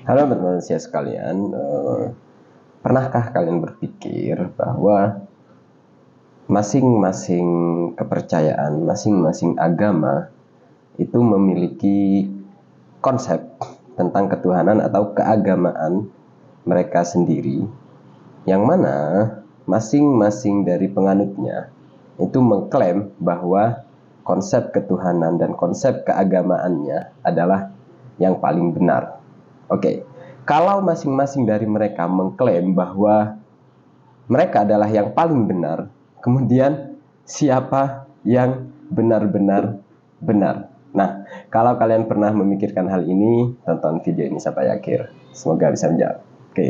Halo manusia sekalian, pernahkah kalian berpikir bahwa masing-masing kepercayaan, masing-masing agama itu memiliki konsep tentang ketuhanan atau keagamaan mereka sendiri, yang mana masing-masing dari penganutnya itu mengklaim bahwa konsep ketuhanan dan konsep keagamaannya adalah yang paling benar. Oke, kalau masing-masing dari mereka mengklaim bahwa mereka adalah yang paling benar, kemudian siapa yang benar-benar benar? Nah, kalau kalian pernah memikirkan hal ini, tonton video ini sampai akhir. Semoga bisa menjawab. Oke.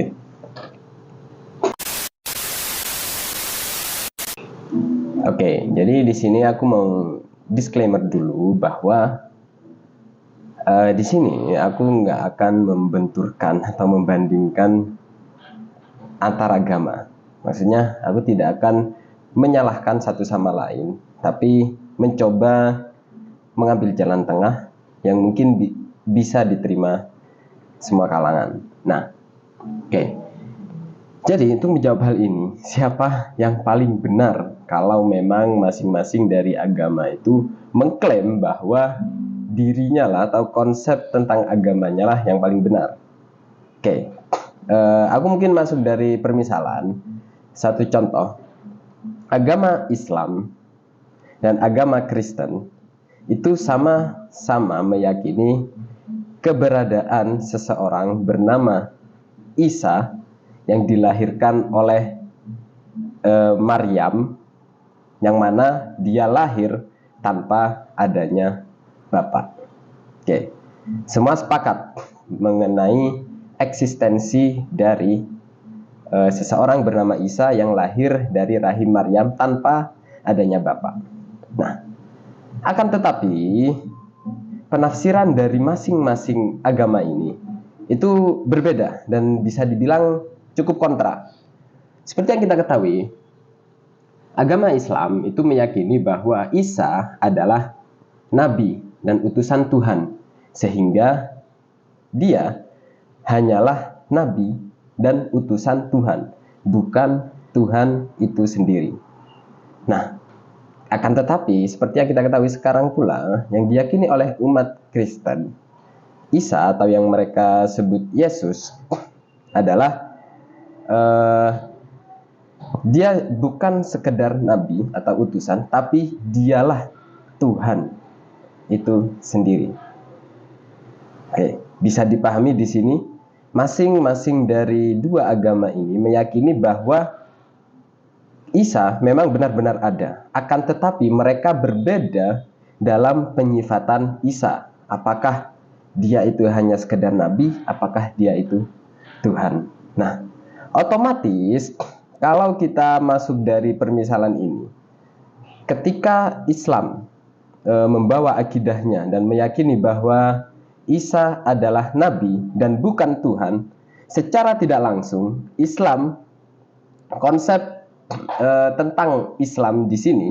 Oke, jadi di sini aku mau disclaimer dulu bahwa di sini aku nggak akan membenturkan atau membandingkan antar agama. Maksudnya aku tidak akan menyalahkan satu sama lain, tapi mencoba mengambil jalan tengah yang mungkin bisa diterima semua kalangan. Nah, oke. Jadi untuk menjawab hal ini, siapa yang paling benar kalau memang masing-masing dari agama itu mengklaim bahwa dirinya lah atau konsep tentang agamanya lah yang paling benar. Oke, aku mungkin masuk dari permisalan. Satu contoh, agama Islam dan agama Kristen itu sama-sama meyakini keberadaan seseorang bernama Isa yang dilahirkan oleh Maryam, yang mana dia lahir tanpa adanya bapak. Oke, semua sepakat mengenai eksistensi dari seseorang bernama Isa yang lahir dari rahim Maryam tanpa adanya bapak. Nah, akan tetapi penafsiran dari masing-masing agama ini itu berbeda dan bisa dibilang cukup kontra. Seperti yang kita ketahui, agama Islam itu meyakini bahwa Isa adalah nabi dan utusan Tuhan, sehingga dia hanyalah nabi dan utusan Tuhan, bukan Tuhan itu sendiri. Nah, akan tetapi seperti yang kita ketahui sekarang pula, yang diyakini oleh umat Kristen, Isa atau yang mereka sebut Yesus adalah dia bukan sekedar nabi atau utusan, tapi dialah Tuhan itu sendiri. Oke, bisa dipahami di sini, masing-masing dari dua agama ini meyakini bahwa Isa memang benar-benar ada, akan tetapi mereka berbeda dalam penyifatan Isa. Apakah dia itu hanya sekedar nabi, apakah dia itu Tuhan. Nah, otomatis kalau kita masuk dari permisalan ini, ketika Islam membawa akidahnya dan meyakini bahwa Isa adalah nabi dan bukan Tuhan, secara tidak langsung Islam, konsep tentang Islam di sini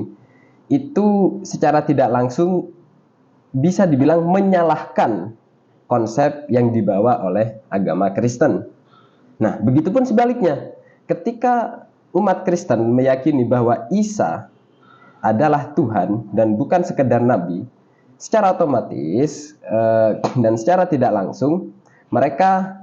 itu secara tidak langsung bisa dibilang menyalahkan konsep yang dibawa oleh agama Kristen. Nah, begitupun sebaliknya, ketika umat Kristen meyakini bahwa Isa adalah Tuhan dan bukan sekedar nabi, secara otomatis dan secara tidak langsung mereka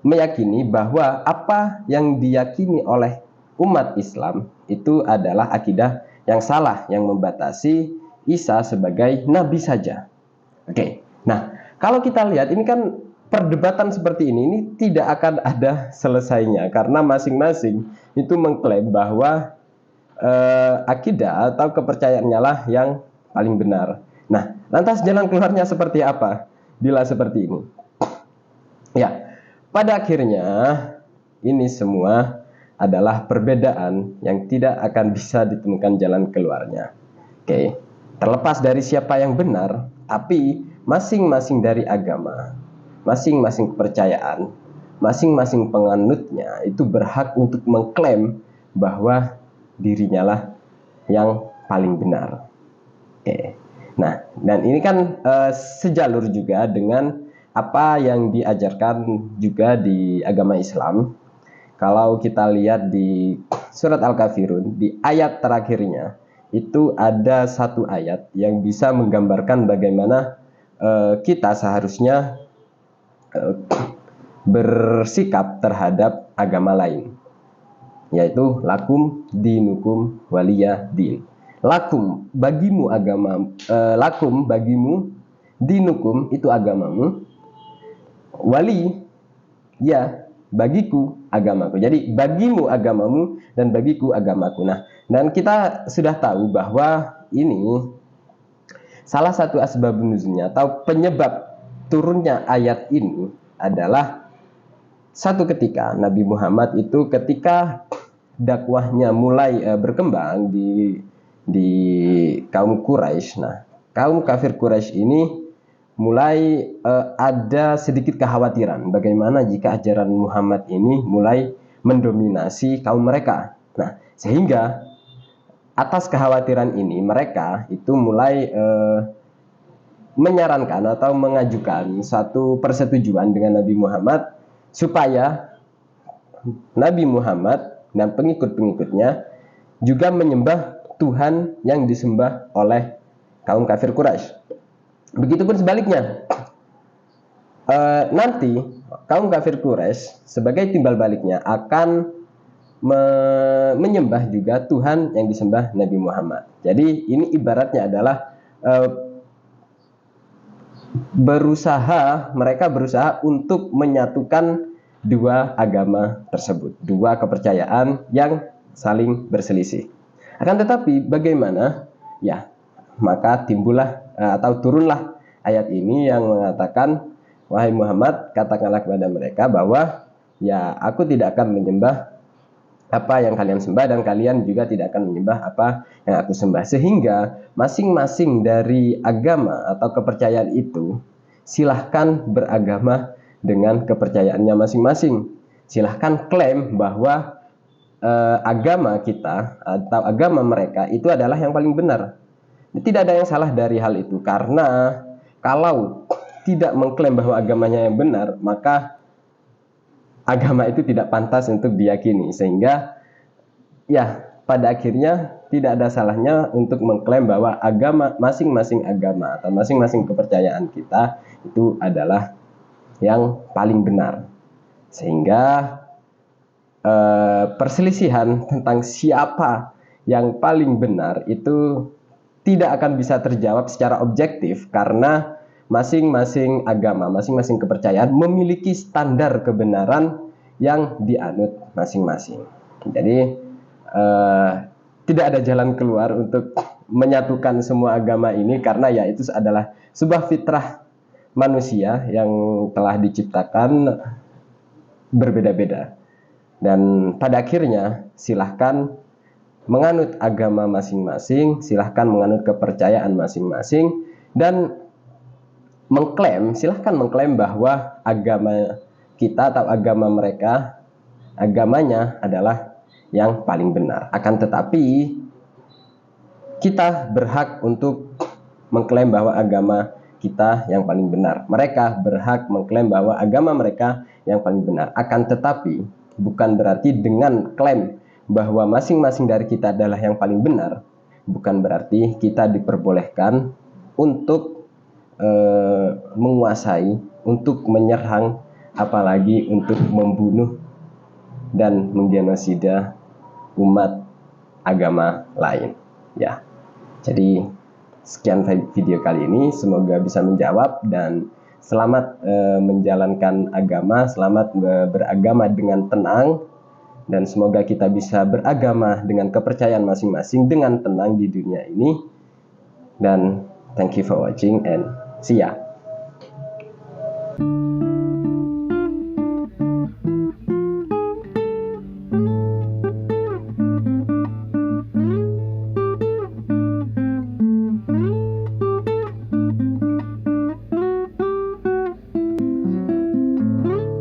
meyakini bahwa apa yang diyakini oleh umat Islam itu adalah akidah yang salah, yang membatasi Isa sebagai nabi saja. Oke, nah kalau kita lihat ini kan perdebatan seperti ini tidak akan ada selesainya karena masing-masing itu mengklaim bahwa akidah atau kepercayaannya lah yang paling benar. Nah, lantas jalan keluarnya seperti apa bila seperti ini? Ya, pada akhirnya ini semua adalah perbedaan yang tidak akan bisa ditemukan jalan keluarnya. Oke, terlepas dari siapa yang benar, tapi masing-masing dari agama, masing-masing kepercayaan, masing-masing penganutnya itu berhak untuk mengklaim bahwa dirinya lah yang paling benar. Oke. Nah, dan ini kan sejalur juga dengan apa yang diajarkan juga di agama Islam. Kalau kita lihat di surat Al-Kafirun, di ayat terakhirnya, itu ada satu ayat yang bisa menggambarkan bagaimana kita seharusnya bersikap terhadap agama lain, yaitu lakum dinukum waliya din. Lakum bagimu agama, lakum bagimu, dinukum itu agamamu, wali ya bagiku agamaku. Jadi bagimu agamamu dan bagiku agamaku. Nah, dan kita sudah tahu bahwa ini salah satu asbabun nuzulnya atau penyebab turunnya ayat ini adalah satu ketika Nabi Muhammad itu ketika dakwahnya mulai berkembang di kaum Quraisy. Nah, kaum kafir Quraisy ini mulai ada sedikit kekhawatiran bagaimana jika ajaran Muhammad ini mulai mendominasi kaum mereka. Nah, sehingga atas kekhawatiran ini mereka itu mulai menyarankan atau mengajukan satu persetujuan dengan Nabi Muhammad supaya Nabi Muhammad dan pengikut-pengikutnya juga menyembah Tuhan yang disembah oleh kaum kafir Quraisy. Begitupun sebaliknya, nanti kaum kafir Quraisy sebagai timbal baliknya akan menyembah juga Tuhan yang disembah Nabi Muhammad. Jadi ini ibaratnya adalah mereka berusaha untuk menyatukan dua agama tersebut, dua kepercayaan yang saling berselisih. Akan tetapi bagaimana? Ya, maka timbullah atau turunlah ayat ini yang mengatakan, wahai Muhammad, katakanlah kepada mereka bahwa ya aku tidak akan menyembah apa yang kalian sembah dan kalian juga tidak akan menyembah apa yang aku sembah. Sehingga masing-masing dari agama atau kepercayaan itu silahkan beragama dengan kepercayaannya masing-masing. Silahkan klaim bahwa agama kita atau agama mereka itu adalah yang paling benar. Tidak ada yang salah dari hal itu, karena kalau tidak mengklaim bahwa agamanya yang benar, maka agama itu tidak pantas untuk diyakini. Sehingga ya pada akhirnya tidak ada salahnya untuk mengklaim bahwa agama masing-masing agama atau masing-masing kepercayaan kita itu adalah yang paling benar. Sehingga perselisihan tentang siapa yang paling benar itu tidak akan bisa terjawab secara objektif, karena masing-masing agama, masing-masing kepercayaan memiliki standar kebenaran yang dianut masing-masing. Jadi tidak ada jalan keluar untuk menyatukan semua agama ini, karena ya itu adalah sebuah fitrah manusia yang telah diciptakan berbeda-beda. Dan pada akhirnya silahkan menganut agama masing-masing, silahkan menganut kepercayaan masing-masing, dan silahkan mengklaim bahwa agama kita atau agama mereka, agamanya adalah yang paling benar. Akan tetapi kita berhak untuk mengklaim bahwa agama kita yang paling benar. Mereka berhak mengklaim bahwa agama mereka yang paling benar. Akan tetapi bukan berarti dengan klaim bahwa masing-masing dari kita adalah yang paling benar, bukan berarti kita diperbolehkan untuk menguasai, untuk menyerang, apalagi untuk membunuh dan menggenosida umat agama lain. Ya, jadi sekian video kali ini, semoga bisa menjawab, dan selamat menjalankan agama, selamat beragama dengan tenang, dan semoga kita bisa beragama dengan kepercayaan masing-masing dengan tenang di dunia ini. Dan thank you for watching and see ya.